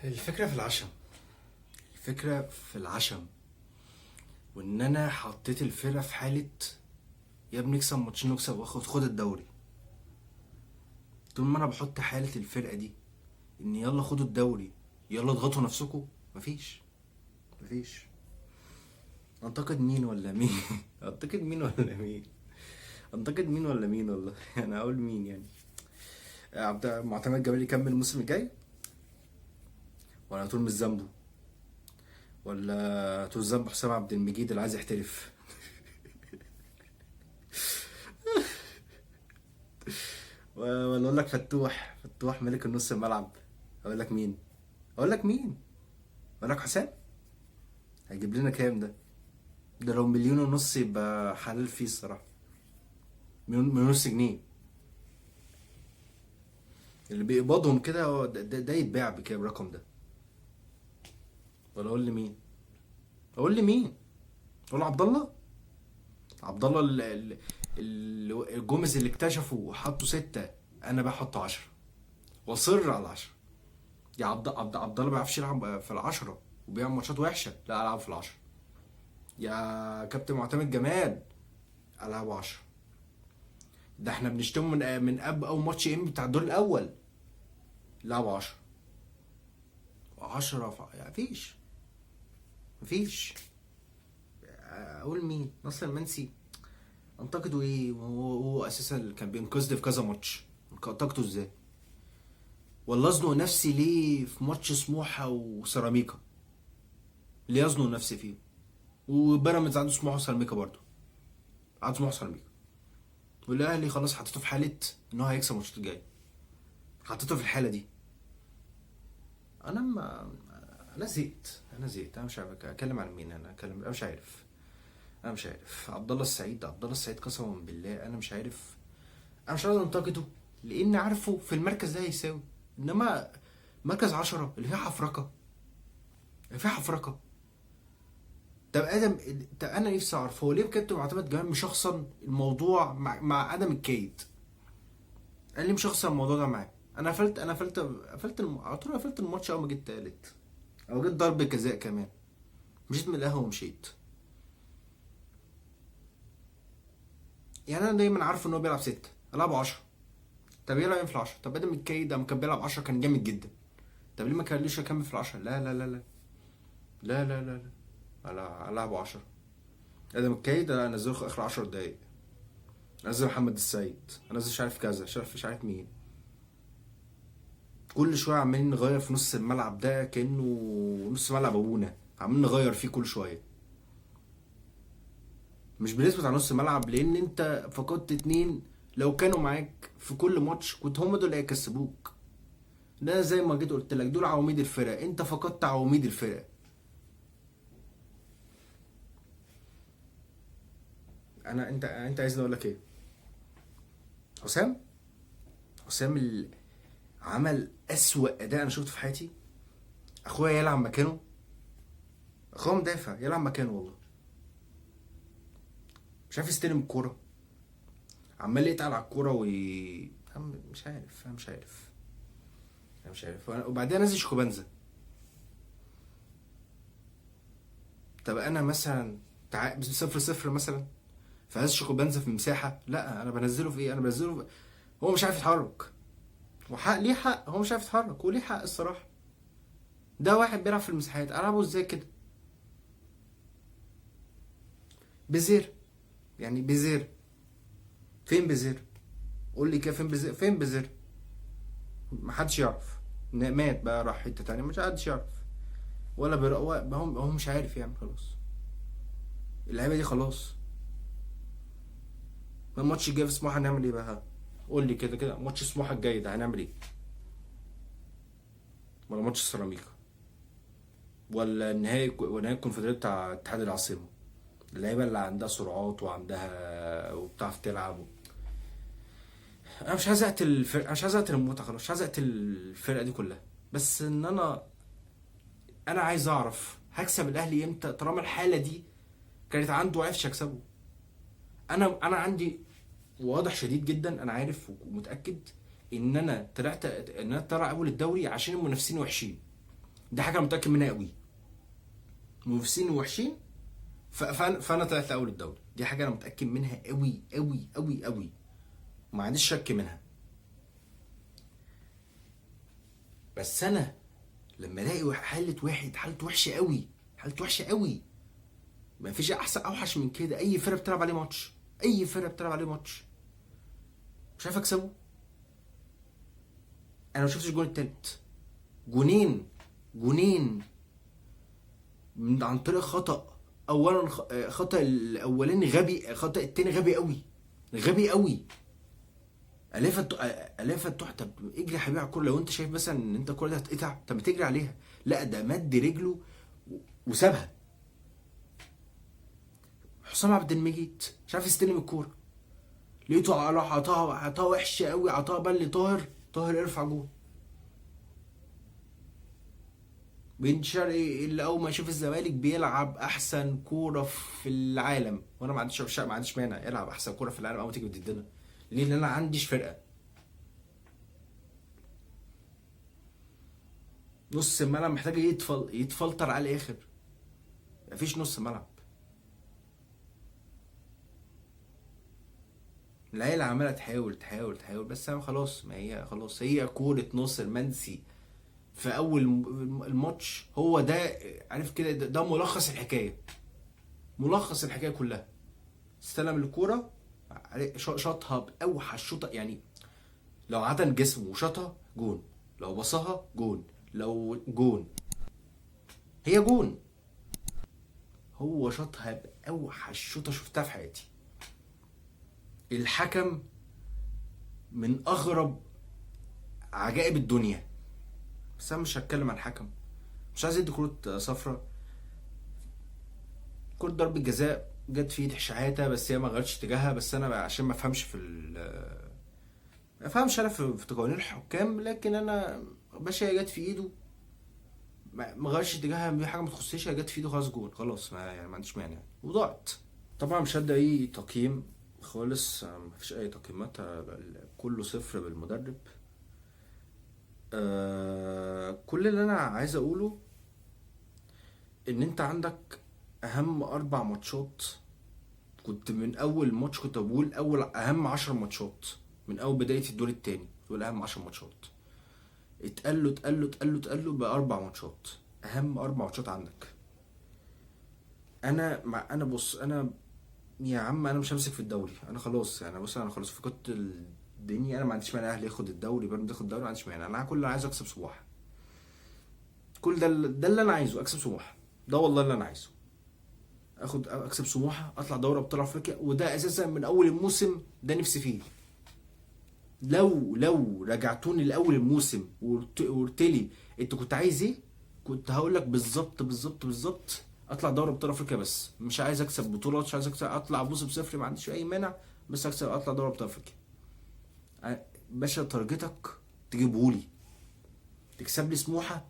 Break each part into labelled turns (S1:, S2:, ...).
S1: الفكرة في العشم. الفكرة في العشم وان انا حطيت الفرقة في حالة يا ابني اكسب ماتشين نكسب خد الدوري. طول ما انا بحط حالة الفرقة دي ان يلا خدوا الدوري، يلا اضغطوا نفسكم، مفيش. انتقد مين ولا مين؟ انتقد مين ولا مين؟ انتقد مين ولا مين والله؟ انا اقول مين يعني؟ عبد معتمد جمال يكمل الموسم الجاي، ولا طول مش ذنبه، ولا طول ذنبه حسام عبد المجيد اللي عايز يحترف؟ ولا اقول لك فتوح ملك النص الملعب؟ اقول لك مين؟ اقول لك حسام. هيجيب لنا كام ده؟ ده لو مليون ونص يبقى حلال فيه الصراحه. مليون ونص جنيه اللي بيقبضهم كده ده يتباع بكام الرقم ده؟ ولا اقول لي مين؟ اقول عبد الله. الجومز اللي اكتشفه وحطوا ستة، انا بحط 10 واصر على 10. يا عبد الله ما بيعرفش يلعب في العشرة وبيعمل ماتشات وحشة، لا العبه في العشرة. يا كابتن معتمد جمال العبه 10. ده احنا بنشتمه من اول ماتش بتاع الدور الاول، لعبه 10. 10 يعني مفيش. اقول مين؟ نصر المنسي انتقده ايه وهو اساسا اللي كان بينقذني في كذا ماتش؟ انتقده ازاي؟ ولا ازنق نفسي ليه في ماتش سموحه وسيراميكا؟ ليه ازنق نفسي فيه؟ وبيراميدز عنده سموحه وسيراميكا برضه، عنده سموحه وسيراميكا. والاهلي خلاص حطيته في حاله ان هو هيكسب الماتش الجاي، حطيته في الحاله دي. انا ما انا زهقت. انا مش عارف اتكلم عن مين. انا مش عارف. عبد الله السعيد قسما بالله انا مش عارف. انا مش عايز انتقده لان عارفه في المركز ده هيساوي. انما مركز 10 اللي فيها حفرقه. طب ادم، طب انا نفسي اعرف هو ليه كابتن معتمد جمال مشخصن الموضوع مع ادم الكيد؟ قال لي مشخصن الموضوع ده معاه. انا على طول قفلت الماتش اول ما جيت تالت، او جيت ضرب جزاء كمان، مشيت من القهوه ومشيت. يعني انا دايما عارف ان هو بيلعب 6، العبه 10. طب يلعب ايه في ال10؟ طب ادم الكيد لما كان بيلعب 10 كان جامد جدا. طب ليه ما كانليش اكمل في ال10؟ لا العبه 10. ادم الكيد انا انزله في اخر 10 دقايق، انزل محمد السيد، انزل مش عارف كذا، مش عارف مين. كل شويه عمالين نغير في نص الملعب ده كانه نص ملعب ابونا، عمالين نغير فيه كل شويه. مش بنثبت على نص الملعب لان انت فقدت 2 لو كانوا معاك في كل ماتش كنت هم دول اللي هيكسبوك. ده زي ما جيت قلت لك دول عواميد الفرق، انت فقدت عواميد الفرق. انت عايزني اقول لك ايه؟ حسام عمل اسوأ اداء انا شفته في حياتي. اخويا يلعب مكانه، اخويا مدافع يلعب مكانه والله، مش عارف يستلم الكوره، عمال يتقل على الكوره انا مش عارف. وبعدين نزل شيكوبانزا. طب انا مثلا 0-0 مثلا، فعايز شيكوبانزا في مساحه، لا انا بنزله في ايه؟ هو مش عارف يتحرك. ليه حق، هو مش عارف يتحرك وليه حق الصراحه. ده واحد بيلعب في المساحات، العبه ازاي كده؟ بزير، يعني بزير فين؟ بزير قول لي كده، فين بزير؟ محدش يعرف. مات بقى، راح حته تانية، مش حدش يعرف. ولا هو مش عارف يعمل. خلاص اللعيبه دي خلاص. ما الماتش الجاي في سموحه هنعمل ايه بقى؟ قول لي كده ماتش سموحه الجاي ده هنعمل ايه؟ ولا ماتش سيراميكا، ولا نهائي الكونفدراليه بتاع اتحاد العاصمه؟ اللعيبه اللي عندها سرعات وبتعرف تلعب. انا مش عايز اقتل الفرقه، مش عايز اقتل المتعه، خلاص مش عايز اقتل الفرقه دي كلها. بس ان انا عايز اعرف هكسب الاهلي امتى طالما الحاله دي كانت عنده وعرفش اكسبه. انا عندي واضح شديد جدا، انا عارف ومتاكد ان انا طلع اول الدوري عشان المنافسين وحشين. دي حاجه انا متاكد منها قوي. منافسين وحشين، فانا طلعت اول الدوري. دي حاجه انا متاكد منها قوي قوي قوي قوي، وما عنديش شك منها. بس انا لما الاقي حالته وحشه قوي، حالته وحشه قوي، ما فيش احسن اوحش من كده. اي فرقه بتلعب عليه ماتش، اي فرقه بتلعب عليه ماتش مش عارف اكسبه. انا ما شفتش الجون التالت. جونين من عن طريق خطأ. اولا خطأ الاولاني غبي، خطأ التاني غبي قوي، غبي قوي. الاف التوح. طب اجري يا حبيبي على الكوره. لو انت شايف مثلا ان انت الكوره دي هتقطع، طب ما تجري عليها. لا، ده مد رجله وسابها. حسام عبد المجيد مش عارف يستلم الكوره، لقيته راح عطاها وحشه قوي، عطاها بل لطاهر. طاهر ارفع جول. بن شرقي اللي اول ما يشوف الزمالك بيلعب احسن كوره في العالم، وانا ما عنديش مانع يلعب احسن كوره في العالم اول ما تيجي ضدنا. ليه؟ لان انا عنديش فرقه. نص الملعب محتاج يتفلتر على الاخر. مفيش نص ملعب. العيله عماله تحاول بس انا خلاص. ما هي خلاص، هي كوره ناصر منسي في اول الماتش. هو ده، عارف كده، ده ملخص الحكايه. ملخص الحكايه كلها. استلم الكوره، شاطها باوحش شوطه يعني. لو عدل جسمه وشاطها جون، لو بصها جون، لو جون هي جون. هو شاطها باوحش شوطه شفتها في حياتي. الحكم من اغرب عجائب الدنيا. بس انا مش هتكلم عن الحكم، مش عايز ادي كروت صفرة. كرة ضربة جزاء جت في ايد شحاتة، بس هي ما غيرتش اتجاهها. بس انا عشان ما افهمش ما افهمش انا في قوانين الحكام، لكن انا باشا هي جت في ايده، ما غيرش اتجاهها. دي حاجه ما تخصنيش، هي جت في ايده خلاص جول، خلاص ما عنديش مانع يعني، وضاعت. طبعا مش هدي اي تقييم خالص، مفيش اي تقييمات، كله صفر بالمدرب. كل اللي انا عايز اقوله ان انت عندك اهم 4 ماتشات. كنت من اول ماتش كنت بقول اول اهم 10 ماتشات من اول بداية الدور التاني، دول اهم 10 ماتشات. اتقلوا ب4 ماتشات. اهم 4 ماتشات عندك. انا بص، انا يا عم انا مش همسك في الدوري. انا خلاص يعني، بص انا خلاص فقدت الدنيا. انا ما عنديش مانع اهلي ياخد الدوري، بيراميدز ياخد الدوري، ما عنديش مانع. انا كل اللي عايزه اكسب سموحه. كل ده اللي انا عايزه، اكسب سموحه. ده والله اللي انا عايزه. اكسب سموحه، اطلع دوري ابطال افريقيا، وده اساسا من اول الموسم ده نفسي فيه. لو رجعتوني لاول الموسم وقلت لي انت كنت عايز ايه، كنت هقول لك بالظبط اطلع دوري ابطال افريقيا. بس مش عايز اكسب بطولات، مش عايز اكسب اطلع موسم صفر، ما عنديش اي مانع. بس اطلع دوري ابطال افريقيا. باشا تارجتك تجيبهولي، تكسب لي سموحه،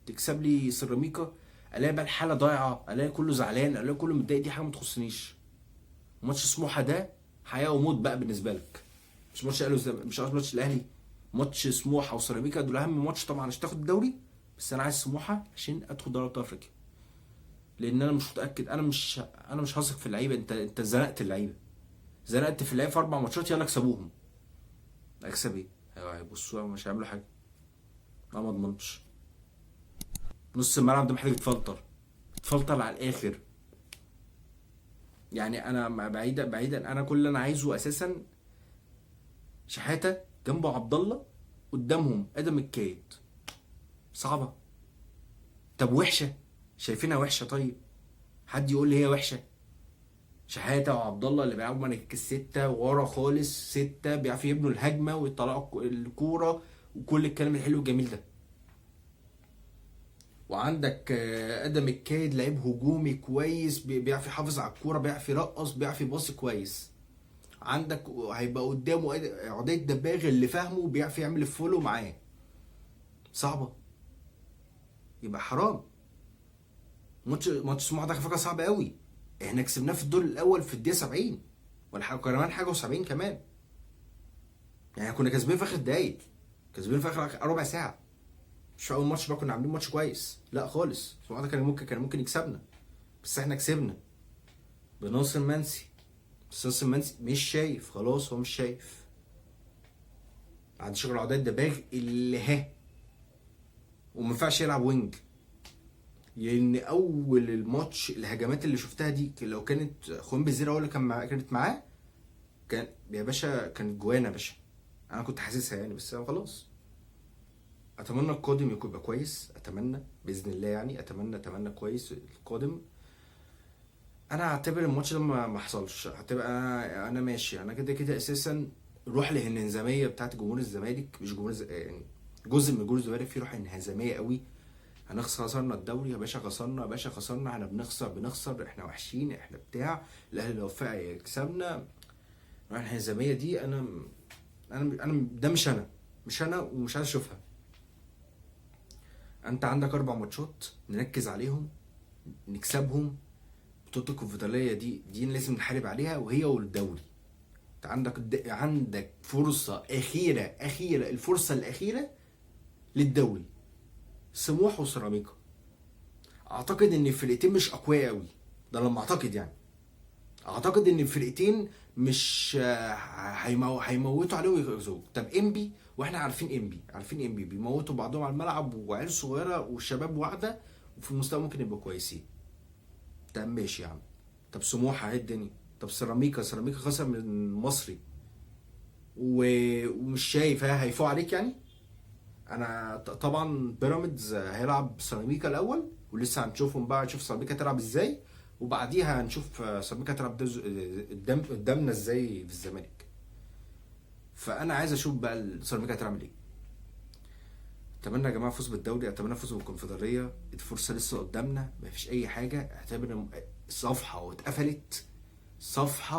S1: تكسب لي سيراميكا. الاقي بقى الحاله ضايعه، الاقي كله زعلان، الاقي كله متضايق. دي حاجه ما تخصنيش. ماتش سموحه ده حياه وموت بقى بالنسبه لك. مش ماتش الاهلي، مش ماتش الاهلي. ماتش سموحه وسيراميكا دول اهم ماتش طبعا عشان تاخد الدوري. بس انا عايز سموحه عشان ادخل دوري ابطال افريقيا. لان انا مش متاكد، انا مش هثق في اللعيبه. انت زنقت اللعيبه، زنقت في اللعيبه في 4 ماتشات. يلا اكسبوهم. اكسب ايه؟ هيبصوا مش هيعملوا حاجه. انا ما اضمنش. نص الملعب ده محتاج يتفلتر على الاخر. يعني انا بعيدا انا كل اللي انا عايزه اساسا شحاته جنبه عبد الله، قدامهم ادم الكايد. صعبه. طب وحشه؟ شايفينها وحشه؟ طيب حد يقول لي هي وحشه؟ شحاته وعبد الله اللي بيلعبوا مركز الستة ورا خالص، 6 بيعرفوا يبنوا الهجمه ويطلعوا الكوره وكل الكلام الحلو الجميل ده. وعندك ادم الكايد لعيب هجومي كويس، بيعرف يحافظ على الكوره، بيعرف يرقص، بيعرف يباصي كويس. عندك هيبقى قدامه عدي الدباغ اللي فاهمه بيعرف يعمل الفولو معاه. صعبه. يبقى حرام. ماتش سموحه ده كان فكره صعبه قوي. احنا كسبناه في الدور الاول في الدقيقه 70 ولا حاجه، كمان حاجه و70 كمان. يعني كنا كسبانين في اخر دقايق، كسبانين في اخر ربع ساعه. مش في اول ماتش بقى كنا عاملين ماتش كويس، لا خالص. سموحه كان ممكن يكسبنا، بس احنا كسبنا بناصر منسي. بس ناصر منسي مش شايف، خلاص هو مش شايف. عند شغل عقدات دباغ اللي وما ينفعش يلعب وينج. لان اول الماتش الهجمات اللي شفتها دي لو كانت خوان بزيرة هو اللي كانت معاه، كان يا باشا كانت جوانا يا باشا. انا كنت حاسسها يعني، بس خلاص. اتمنى القادم يبقى كويس، اتمنى باذن الله يعني، اتمنى كويس القادم. انا هعتبر الماتش ده ما حصلش. هتبقى انا ماشي، انا كده كده اساسا روح الانهزاميه بتاعت جمهور الزمالك، مش جمهور يعني جزء من جمهور الزمالك فيه روح انهزاميه قوي. خسرنا الدوري يا باشا، خسرنا يا باشا، خسرنا، احنا بنخسر، احنا وحشين، احنا بتاع، الاهلي لو فاق يكسبنا. روح الانهزاميه دي انا ده مش انا ومش عايز اشوفها. انت عندك 4 ماتشات نركز عليهم، نكسبهم. بطولة الكونفدرالية دي لازم نحارب عليها، وهي والدوري. انت عندك فرصة أخيرة الفرصة الأخيرة للدوري. سموح وسيراميكا، أعتقد إن الفرقتين مش أقوياء أوي، ده لما أعتقد يعني. أعتقد إن الفرقتين مش هيموتوا عليهم ويغزوك. طب إنبي، واحنا عارفين إنبي بيموتوا بعضهم على الملعب، وعيال صغيرة والشباب واحدة، وفي المستوى ممكن يبقوا كويسين. طب ماشي يا عم. طب سموحة اهي الدنيا. طب سيراميكا خسر من المصري ومش شايف هيفوق عليك يعني. انا طبعا بيراميدز هيلعب سيراميكا الاول، ولسه هنشوفهم بقى، نشوف سيراميكا تلعب ازاي، وبعديها هنشوف سيراميكا تلعب قدامنا ازاي في الزمالك. فانا عايز اشوف بقى سيراميكا هتعمل ايه. اتمنى يا جماعه فوز بالدوري، اتمنى فوز بالكونفدراليه. الفرصه لسه قدامنا، مفيش اي حاجه. اعتبر صفحه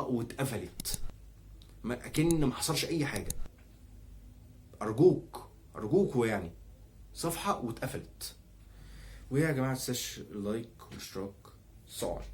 S1: واتقفلت اكن ما حصلش اي حاجه. ارجوك ويعني صفحه واتقفلت. ويا جماعه متنساش اللايك والاشتراك. صار